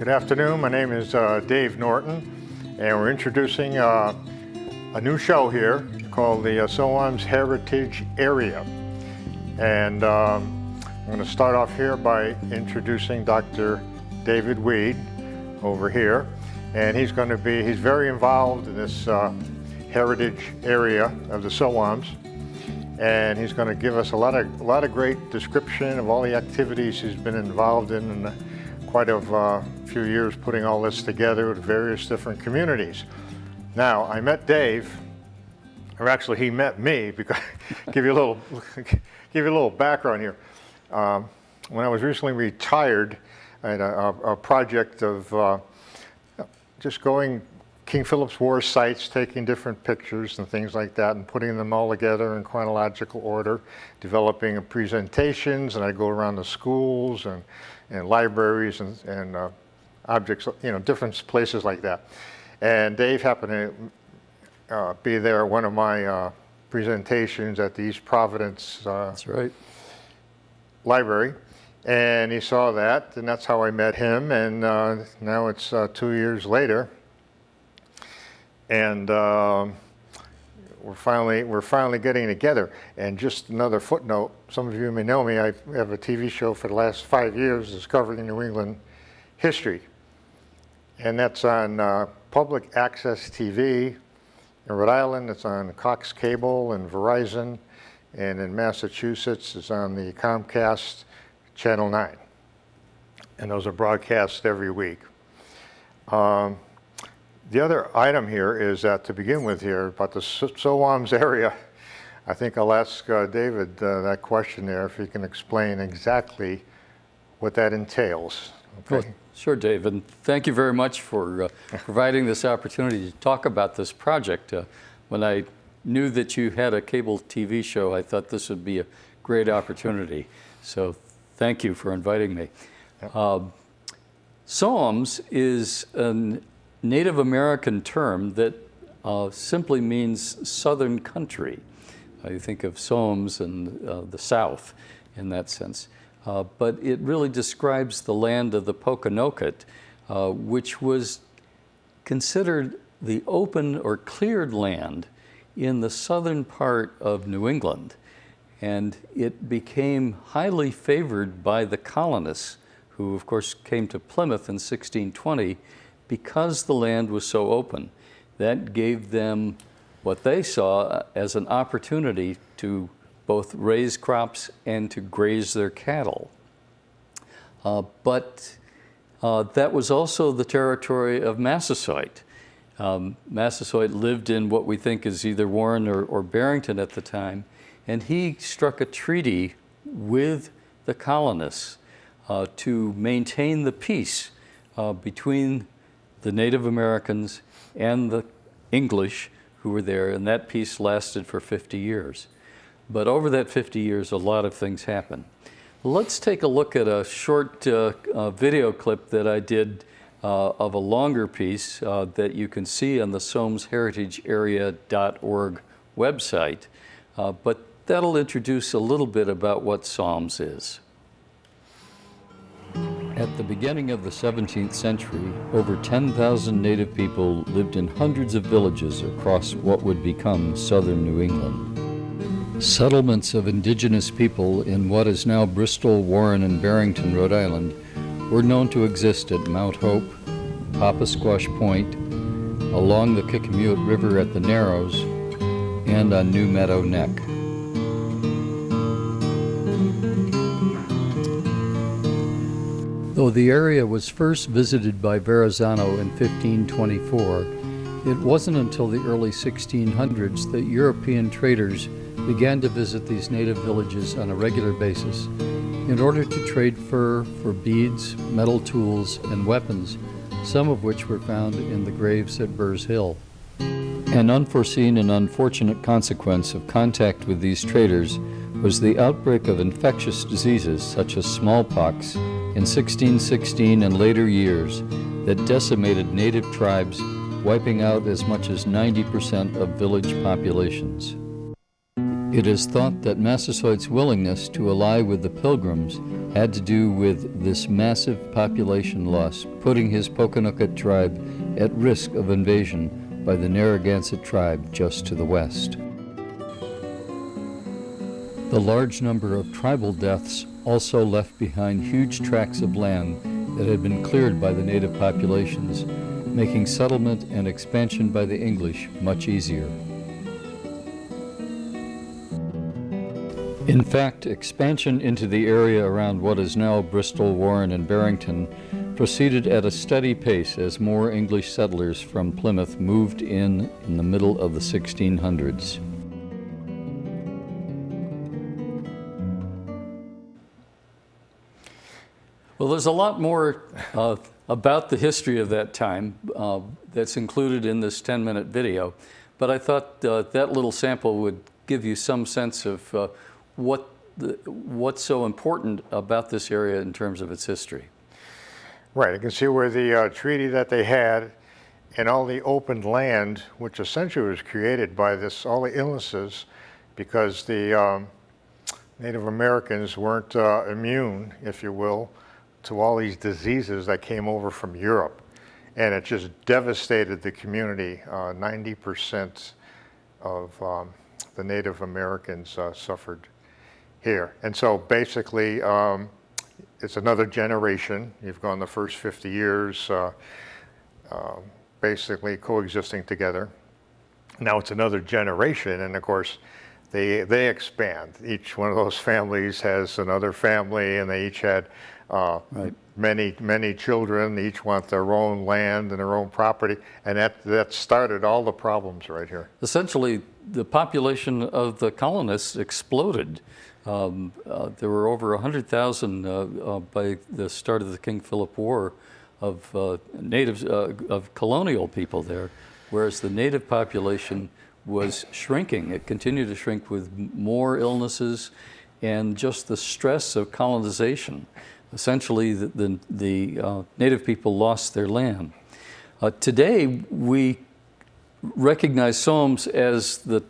Good afternoon. My name is Dave Norton, and we're introducing a new show here called the Sowams Heritage Area. And I'm going to start off here by introducing Dr. David Weed over here. And he's very involved in this heritage area of the Sowams. And he's going to give us a lot of great description of all the activities he's been involved in quite a few years putting all this together with various different communities. Now, I met Dave, or actually he met me, because give you a little background here. When I was recently retired, I had a project of just going King Philip's War sites, taking different pictures and things like that, and putting them all together in chronological order, developing presentations, and I go around the schools and libraries and objects, different places like that. And Dave happened to be there at one of my presentations at the East Providence That's right. Library. And he saw that, and that's how I met him. And now it's 2 years later, and we're finally getting together. And just another footnote: some of you may know me. I have a TV show for the last 5 years discovering New England history, and that's on public access TV in Rhode Island. It's on Cox Cable and Verizon, and in Massachusetts it's on the Comcast Channel 9, and those are broadcast every week. The other item here is that, to begin with here, about the Sowams area, I think I'll ask David that question there, if he can explain exactly what that entails. Okay. Well, sure, Dave, and thank you very much for providing this opportunity to talk about this project. When I knew that you had a cable TV show, I thought this would be a great opportunity. So thank you for inviting me. Yep. Sowams is a Native American term that simply means southern country. You think of Sowams and the South in that sense. But it really describes the land of the Pokanoket, which was considered the open or cleared land in the southern part of New England. And it became highly favored by the colonists, who of course came to Plymouth in 1620, because the land was so open. That gave them what they saw as an opportunity to both raise crops and to graze their cattle. But that was also the territory of Massasoit. Massasoit lived in what we think is either Warren or Barrington at the time, and he struck a treaty with the colonists to maintain the peace between the Native Americans and the English who were there, and that peace lasted for 50 years. But over that 50 years, a lot of things happened. Let's take a look at a short video clip that I did of a longer piece that you can see on the SowamsHeritageArea.org website, but that'll introduce a little bit about what Sowams is. At the beginning of the 17th century, over 10,000 native people lived in hundreds of villages across what would become southern New England. Settlements of indigenous people in what is now Bristol, Warren, and Barrington, Rhode Island, were known to exist at Mount Hope, Papasquash Point, along the Kickamuit River at the Narrows, and on New Meadow Neck. Though the area was first visited by Verrazano in 1524, it wasn't until the early 1600s that European traders began to visit these native villages on a regular basis in order to trade fur for beads, metal tools, and weapons, some of which were found in the graves at Burrs Hill. An unforeseen and unfortunate consequence of contact with these traders was the outbreak of infectious diseases such as smallpox in 1616 and later years that decimated native tribes, wiping out as much as 90% of village populations. It is thought that Massasoit's willingness to ally with the Pilgrims had to do with this massive population loss, putting his Pokanoket tribe at risk of invasion by the Narragansett tribe just to the west. The large number of tribal deaths also left behind huge tracts of land that had been cleared by the native populations, making settlement and expansion by the English much easier. In fact, expansion into the area around what is now Bristol, Warren, and Barrington proceeded at a steady pace as more English settlers from Plymouth moved in the middle of the 1600s. Well, there's a lot more about the history of that time that's included in this 10-minute video, but I thought that little sample would give you some sense of what's so important about this area in terms of its history. Right, you can see where the treaty that they had and all the open land, which essentially was created by all the illnesses, because the Native Americans weren't immune, if you will, to all these diseases that came over from Europe. And it just devastated the community. 90% of the Native Americans suffered here. And so basically, it's another generation. You've gone the first 50 years basically coexisting together. Now it's another generation, and of course, they expand. Each one of those families has another family, and they each had right. many children. They each want their own land and their own property, and that started all the problems right here. Essentially, the population of the colonists exploded. There were over 100,000 by the start of the King Philip War of natives, of colonial people there, whereas the native population was shrinking. It continued to shrink with more illnesses and just the stress of colonization. Essentially, the native people lost their land. Today, we recognize Sowams as the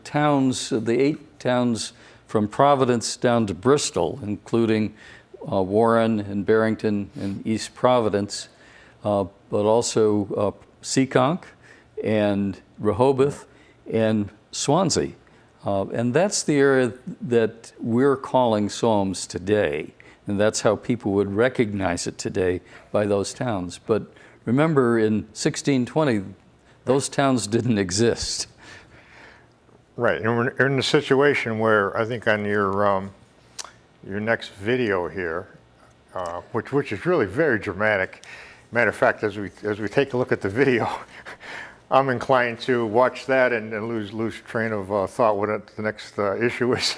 8 towns from Providence down to Bristol, including Warren and Barrington and East Providence, but also Seekonk and Rehoboth and Swansea. And that's the area that we're calling Sowams today. And that's how people would recognize it today by those towns. But remember, in 1620, those towns didn't exist. Right, and we're in a situation where I think on your next video here, which is really very dramatic. Matter of fact, as we take a look at the video, I'm inclined to watch that and lose train of thought what the next issue is.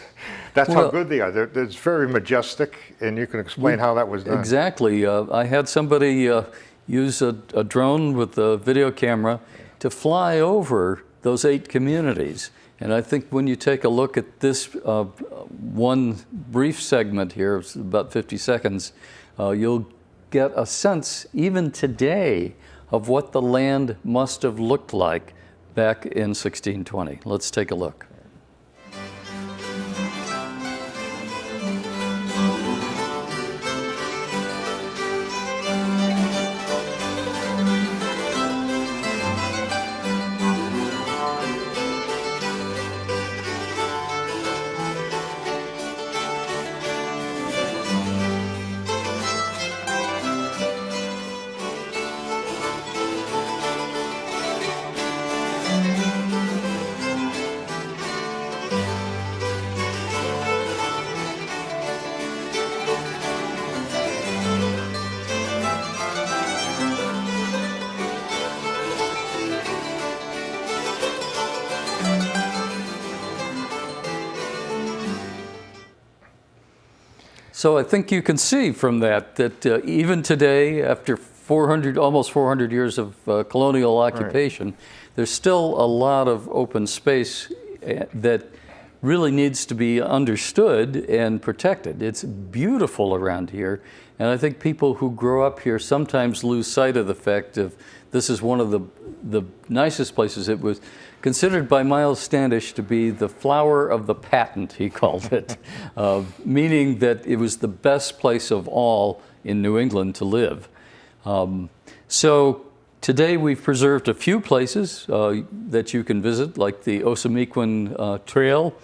That's how good they are. It's very majestic, and you can explain how that was done. Exactly. I had somebody use a drone with a video camera to fly over those 8 communities. And I think when you take a look at this one brief segment here, it's about 50 seconds, you'll get a sense, even today, of what the land must have looked like back in 1620. Let's take a look. So I think you can see from that even today, after almost 400 years of colonial occupation, right. There's still a lot of open space that really needs to be understood and protected. It's beautiful around here, and I think people who grow up here sometimes lose sight of the fact of this is one of the nicest places. It was considered by Miles Standish to be the flower of the patent, he called it, meaning that it was the best place of all in New England to live. So today we've preserved a few places that you can visit, like the Osamequin Trail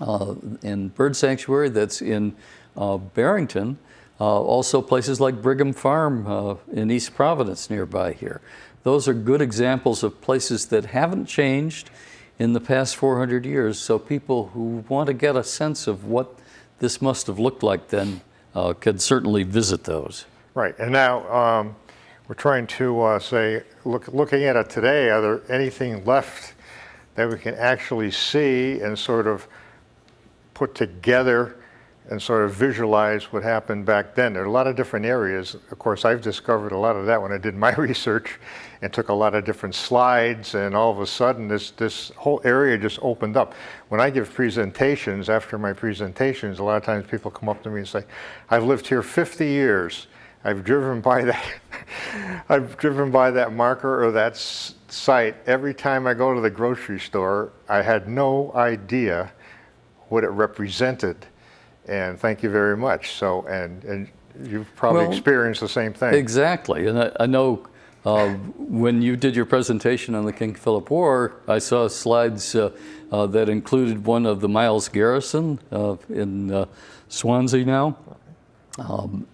and Bird Sanctuary that's in Barrington. Also places like Brigham Farm in East Providence nearby here. Those are good examples of places that haven't changed in the past 400 years, so people who want to get a sense of what this must have looked like then could certainly visit those. Right, and now we're trying to say, looking at it today, are there anything left that we can actually see and sort of put together and sort of visualize what happened back then? There are a lot of different areas. Of course, I've discovered a lot of that when I did my research and took a lot of different slides, and all of a sudden this whole area just opened up. When I give presentations, after my presentations, a lot of times people come up to me and say, I've lived here 50 years. I've driven by that I've driven by that marker or that site every time I go to the grocery store. I had no idea what it represented. And thank you very much. So, and you've probably experienced the same thing. Exactly. And I know when you did your presentation on the King Philip War, I saw slides that included one of the Miles Garrison in Swansea now,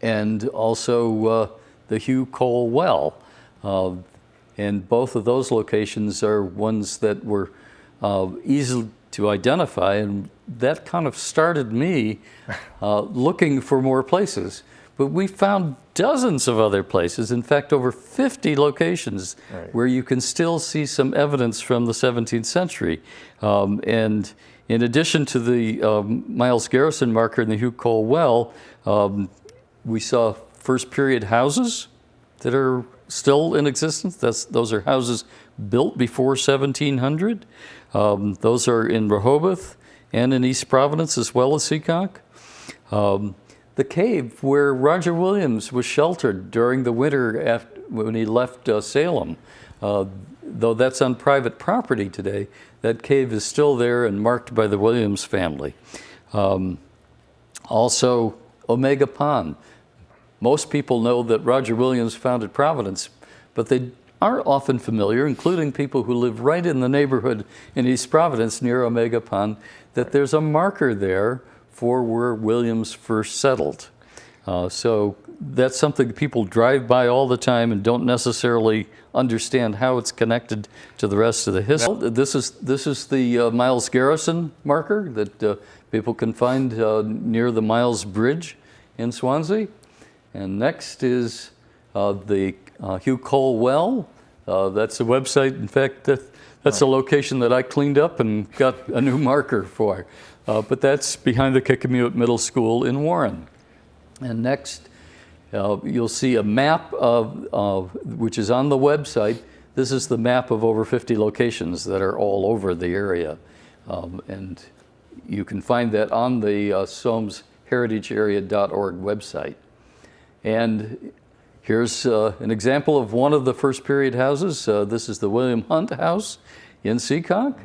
and also the Hugh Cole Well. And both of those locations are ones that were easy to identify, and that kind of started me looking for more places. But we found dozens of other places, in fact over 50 locations, where you can still see some evidence from the 17th century. And in addition to the Miles Garrison marker and the Hugh Cole Well, we saw first period houses that are still in existence. Those are houses built before 1700. Those are in Rehoboth and in East Providence as well as Seekonk. The cave where Roger Williams was sheltered during the winter when he left Salem, though that's on private property today, that cave is still there and marked by the Williams family. Also, Omega Pond. Most people know that Roger Williams founded Providence, but they aren't often familiar, including people who live right in the neighborhood in East Providence near Omega Pond, that there's a marker there for where Williams first settled. So that's something people drive by all the time and don't necessarily understand how it's connected to the rest of the history. This is the Miles Garrison marker that people can find near the Miles Bridge in Swansea. And next is the Hugh Cole Well. That's a website. In fact, that's a location that I cleaned up and got a new marker for. But that's behind the Kickamute Middle School in Warren. And next, you'll see a map of which is on the website. This is the map of over 50 locations that are all over the area. And you can find that on the SowamsHeritageArea.org website. And here's an example of one of the first period houses. This is the William Hunt House in Seekonk.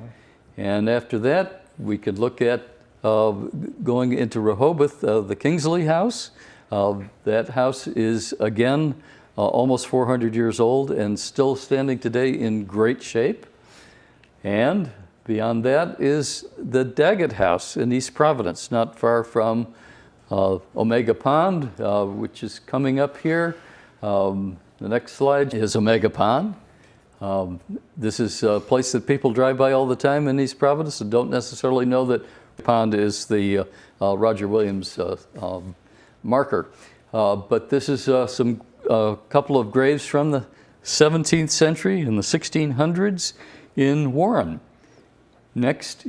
And after that, we could look at going into Rehoboth, the Kingsley House. That house is, again, almost 400 years old and still standing today in great shape. And beyond that is the Daggett House in East Providence, not far from Omega Pond, which is coming up here. The next slide is Omega Pond. This is a place that people drive by all the time in East Providence and don't necessarily know that pond is the Roger Williams marker. But this is a couple of graves from the 17th century and the 1600s in Warren. Next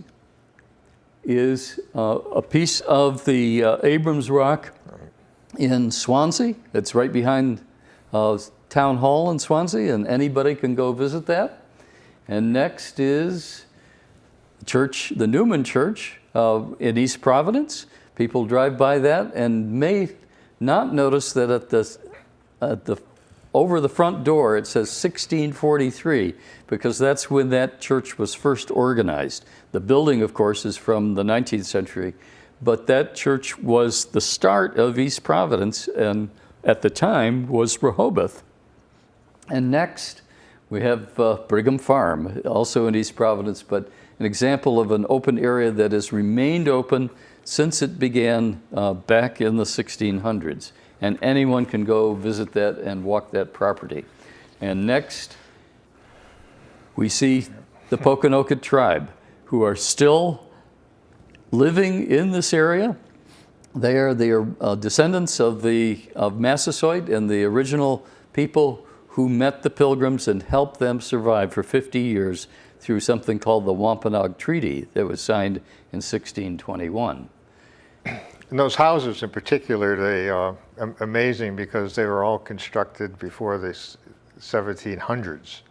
is a piece of the Abrams Rock in Swansea. It's right behind Town Hall in Swansea, and anybody can go visit that. And next is the church, the Newman Church in East Providence. People drive by that and may not notice that at the over the front door it says 1643 because that's when that church was first organized. The building, of course, is from the 19th century, but that church was the start of East Providence and at the time was Rehoboth. And next we have Brigham Farm, also in East Providence, but an example of an open area that has remained open since it began back in the 1600s. And anyone can go visit that and walk that property. And next, we see the Pokanoket tribe, who are still living in this area. They are descendants of Massasoit and the original people who met the Pilgrims and helped them survive for 50 years through something called the Wampanoag Treaty that was signed in 1621. And those houses in particular, they are amazing because they were all constructed before the 1700s,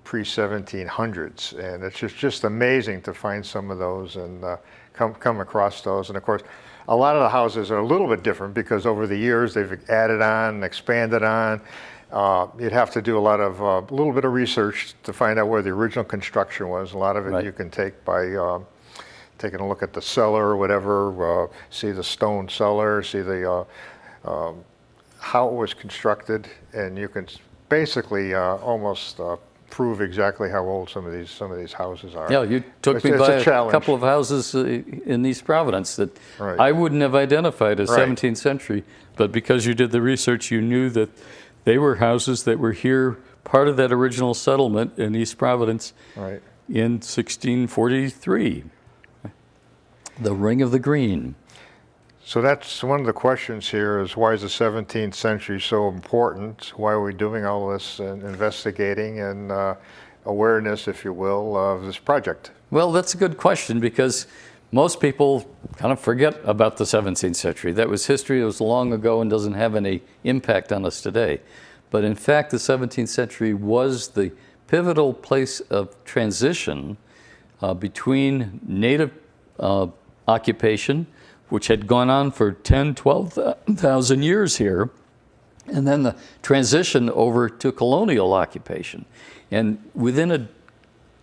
pre-1700s. And it's just amazing to find some of those and come across those. And of course, a lot of the houses are a little bit different because over the years they've added on, expanded on. You'd have to do a little bit of research to find out where the original construction was. A lot of it Right. you can take by taking a look at the cellar or whatever, see the stone cellar, see the how it was constructed, and you can basically almost prove exactly how old some of these houses are. Yeah, you took It's me by a challenge. couple of houses in East Providence that Right. I wouldn't have identified as Right. 17th century, but because you did the research, you knew that they were houses that were here, part of that original settlement in East Providence Right. in 1643. The Ring of the Green. So that's one of the questions here is why is the 17th century so important? Why are we doing all this and investigating and awareness, if you will, of this project? Well, that's a good question because most people kind of forget about the 17th century. That was history, it was long ago and doesn't have any impact on us today. But in fact, the 17th century was the pivotal place of transition between native occupation, which had gone on for 10, 12,000 years here, and then the transition over to colonial occupation. And within a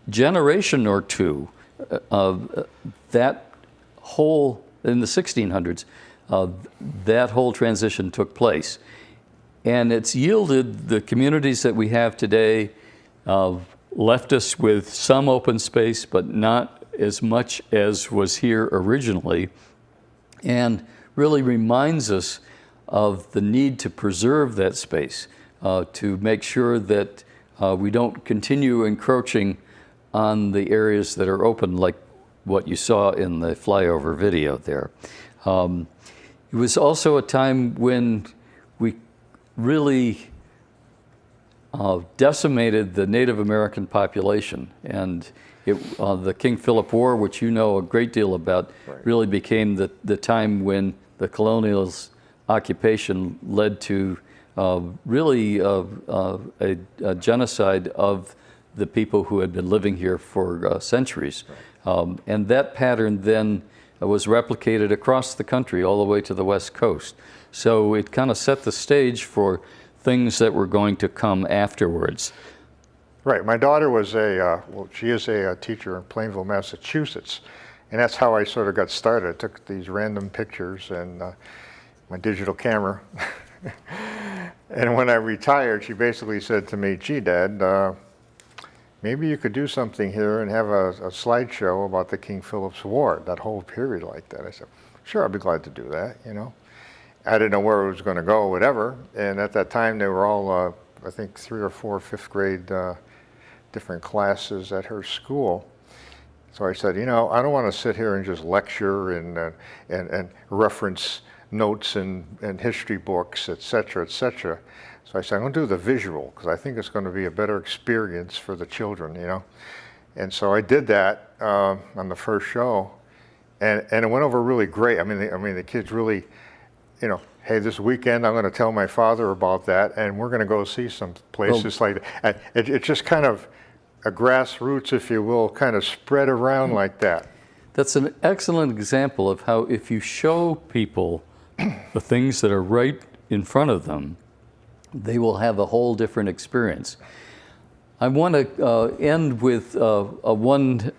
generation or two, that whole, in the 1600s, that whole transition took place. And it's yielded the communities that we have today, left us with some open space, but not as much as was here originally, and really reminds us of the need to preserve that space, to make sure that we don't continue encroaching on the areas that are open, like what you saw in the flyover video there. It was also a time when we really decimated the Native American population, and the King Philip War, which you know a great deal about, Right. really became the time when the colonials' occupation led to really a genocide of the people who had been living here for centuries. Right. And that pattern then was replicated across the country all the way to the West Coast. So it kind of set the stage for things that were going to come afterwards. Right. My daughter was she is a teacher in Plainville, Massachusetts, and that's how I sort of got started. I took these random pictures and my digital camera. And when I retired, she basically said to me, "Gee, Dad, maybe you could do something here and have a slideshow about the King Philip's War, that whole period like that." I said, "Sure, I'd be glad to do that, you know." I didn't know where it was going to go, whatever. And at that time, they were all, I think, 3 or 4 fifth grade different classes at her school. So I said, you know, I don't want to sit here and just lecture and reference notes and history books, et cetera, et cetera. So I said, I'm going to do the visual because I think it's going to be a better experience for the children, you know. And so I did that on the first show, and it went over really great. I mean, the kids really, you know, hey, this weekend I'm going to tell my father about that, and we're going to go see some places like that. And it's just kind of a grassroots, if you will, kind of spread around like that. That's an excellent example of how if you show people the things that are right in front of them, they will have a whole different experience. I want to end with a 1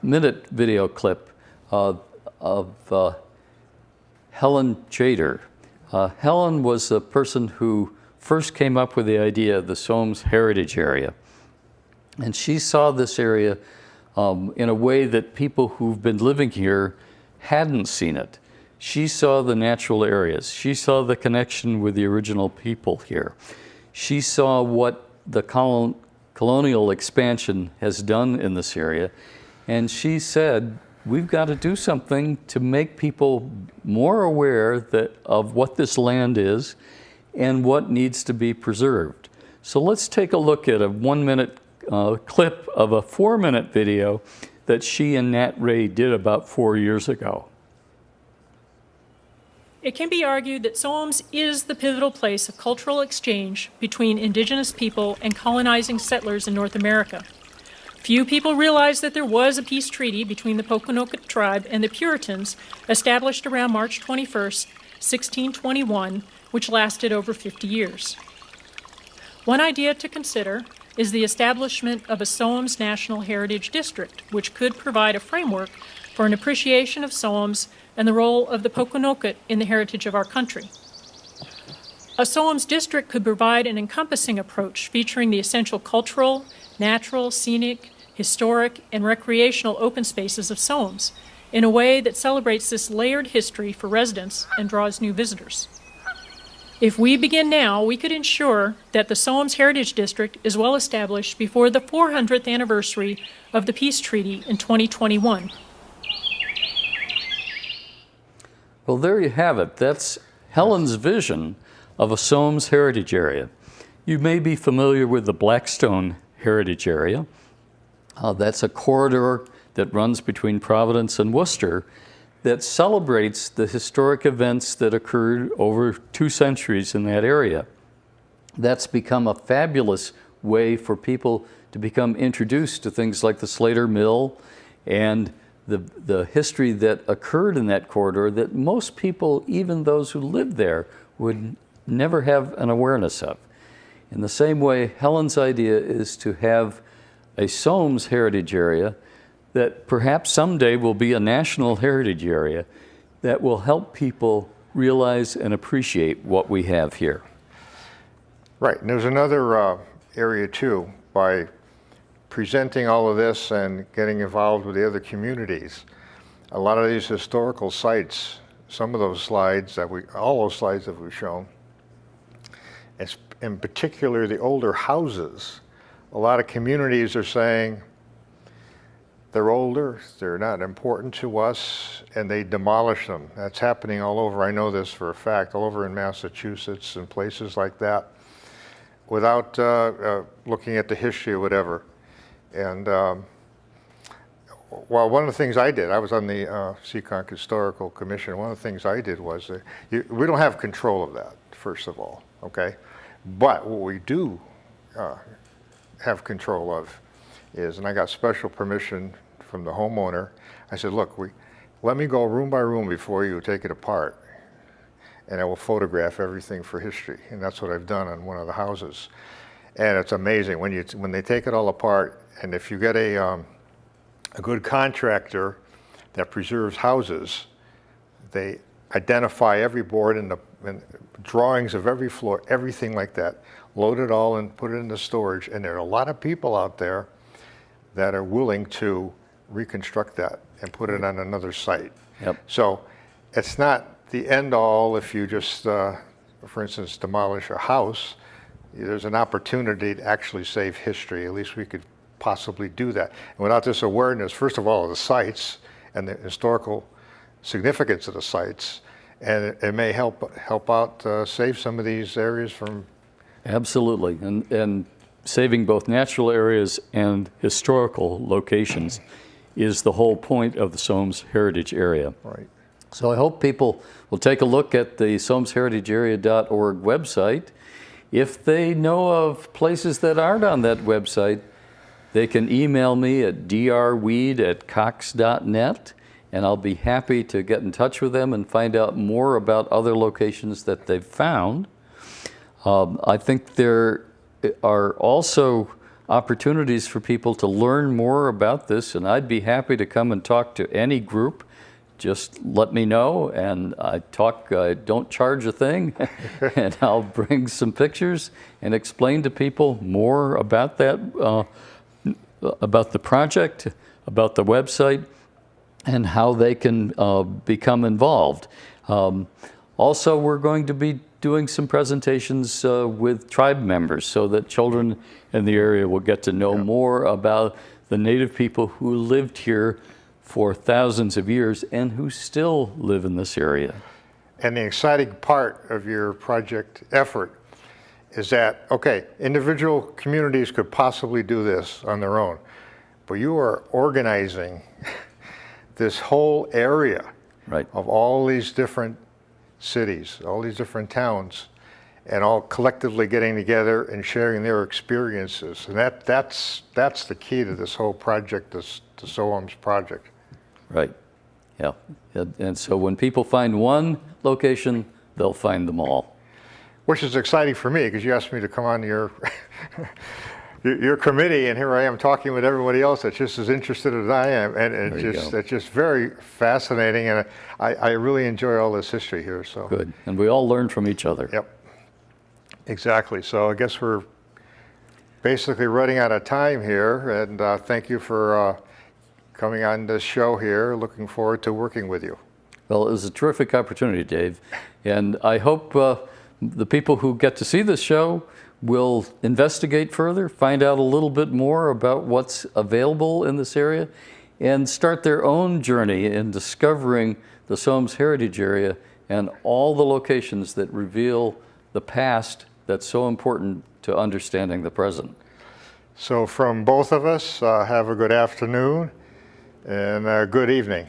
minute video clip of Helen Chater. Helen was the person who first came up with the idea of the Sowams Heritage Area. And she saw this area in a way that people who've been living here hadn't seen it. She saw the natural areas. She saw the connection with the original people here. She saw what the colonial expansion has done in this area. And she said, we've got to do something to make people more aware of what this land is and what needs to be preserved. So let's take a look at a 1 minute clip of a 4 minute video that she and Nat Ray did about 4 years ago. It can be argued that Sowams is the pivotal place of cultural exchange between indigenous people and colonizing settlers in North America. Few people realize that there was a peace treaty between the Pokanoket tribe and the Puritans established around March 21st, 1621, which lasted over 50 years. One idea to consider is the establishment of a Sowams National Heritage District, which could provide a framework for an appreciation of Sowams and the role of the Pokanoket in the heritage of our country. A Sowams district could provide an encompassing approach featuring the essential cultural, natural, scenic, historic, and recreational open spaces of Sowams in a way that celebrates this layered history for residents and draws new visitors. If we begin now, we could ensure that the Sowams Heritage District is well established before the 400th anniversary of the Peace Treaty in 2021. Well, there you have it. That's Helen's vision of a Sowams Heritage Area. You may be familiar with the Blackstone Heritage Area. That's a corridor that runs between Providence and Worcester that celebrates the historic events that occurred over 2 centuries in that area. That's become a fabulous way for people to become introduced to things like the Slater Mill and the history that occurred in that corridor that most people, even those who lived there, would never have an awareness of. In the same way, Helen's idea is to have a Sowams Heritage Area that perhaps someday will be a national heritage area that will help people realize and appreciate what we have here. Right, and there's another area too, by presenting all of this and getting involved with the other communities. A lot of these historical sites, some of those slides all those slides that we've shown, in particular the older houses, a lot of communities are saying they're older, they're not important to us, and they demolish them. That's happening all over. I know this for a fact, all over in Massachusetts and places like that, without looking at the history or whatever. And well, one of the things I did, I was on the Seekonk Historical Commission. One of the things I did was, we don't have control of that, first of all, okay? But what we do have control of is, and I got special permission from the homeowner. I said, look, let me go room by room before you take it apart, and I will photograph everything for history. And that's what I've done on one of the houses. And it's amazing when they take it all apart, and if you get a good contractor that preserves houses, they identify every board and drawings of every floor, everything like that, load it all and put it into storage. And there are a lot of people out there that are willing to reconstruct that and put it on another site. Yep. So it's not the end all if you just, for instance, demolish a house. There's an opportunity to actually save history. At least we could possibly do that. And without this awareness, first of all, of the sites and the historical significance of the sites, and it may help out save some of these areas from. Absolutely, and saving both natural areas and historical locations is the whole point of the Sowams Heritage Area. Right. So I hope people will take a look at the SowamsHeritageArea.org website. If they know of places that aren't on that website, they can email me at drweed@cox.net, and I'll be happy to get in touch with them and find out more about other locations that they've found. I think there are also opportunities for people to learn more about this, and I'd be happy to come and talk to any group. Just let me know, and I don't charge a thing, and I'll bring some pictures and explain to people more about that, about the project, about the website, and how they can become involved. Also, we're going to be doing some presentations with tribe members so that children in the area will get to know more about the Native people who lived here for thousands of years and who still live in this area. And the exciting part of your project effort is that, okay, individual communities could possibly do this on their own, but you are organizing this whole area of all these different cities, all these different towns, and all collectively getting together and sharing their experiences. And that's the key to this whole project, the Sowams project. Right, yeah. And so when people find one location, they'll find them all. Which is exciting for me, because you asked me to come on your your committee, and here I am talking with everybody else that's just as interested as I am, and it's just very fascinating, and I really enjoy all this history here. So good, and we all learn from each other. Yep, exactly. So I guess we're basically running out of time here, and thank you for coming on this show here. Looking forward to working with you. Well, it was a terrific opportunity, Dave, and I hope the people who get to see this show will investigate further, find out a little bit more about what's available in this area, and start their own journey in discovering the Sowams Heritage Area and all the locations that reveal the past that's so important to understanding the present. So from both of us, have a good afternoon and a good evening.